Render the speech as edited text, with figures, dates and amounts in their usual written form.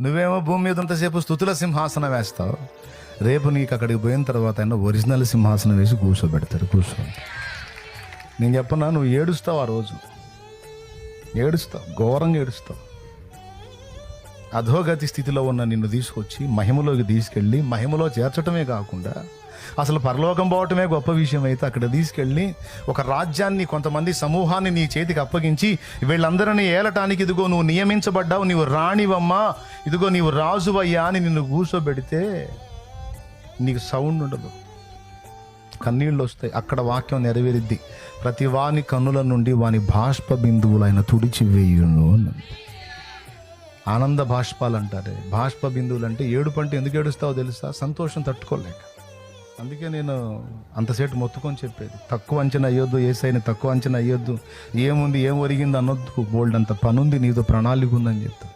నువ్వేమో భూమి మీద అంతసేపు స్తుతుల సింహాసనం వేస్తావు, రేపు నీకు అక్కడికి పోయిన తర్వాత అయినా ఒరిజినల్ సింహాసనం వేసి కూర్చోబెడతారు. నేను చెప్పన్నా, నువ్వు ఏడుస్తావు, ఆ రోజు ఏడుస్తావు, ఘోరంగా ఏడుస్తావు. అధోగతి స్థితిలో ఉన్న నిన్ను తీసుకొచ్చి మహిమలోకి తీసుకెళ్ళి మహిమలో చేర్చటమే కాకుండా అసలు పరలోకం పోవటమే గొప్ప విషయం అయితే అక్కడ తీసుకెళ్ళి ఒక రాజ్యాన్ని, కొంతమంది సమూహాన్ని నీ చేతికి అప్పగించి వీళ్ళందరినీ ఏలటానికి ఇదిగో నువ్వు నియమించబడ్డావు, నీవు రాణివమ్మా, ఇదిగో నీవు రాజువయ్యా అని నిన్ను కూర్చోబెడితే నీకు సౌండ్ ఉండదు, కన్నీళ్ళు వస్తాయి. అక్కడ వాక్యం నెరవేరిద్ది, ప్రతి వాని కన్నుల నుండి వాని బాష్ప బిందువులు ఆయన తుడిచివేయును అన్నది. ఆనంద బాష్పాలు అంటారే, బాష్ప బిందువులు అంటే ఏడుపు. అంటే ఎందుకు ఏడుస్తావో తెలుసా? సంతోషం తట్టుకోలేక. అందుకే నేను అంతసేపు మొత్తుకొని చెప్పేది, తక్కువ అంచనా అయ్యొద్దు, ఏసైని తక్కువ అంచనా అయ్యొద్దు, ఏముంది ఏం ఒరిగింది అనొద్దు, బోల్డ్ అంత పనుంది, నీతో ప్రణాళిక ఉందని చెప్తాను.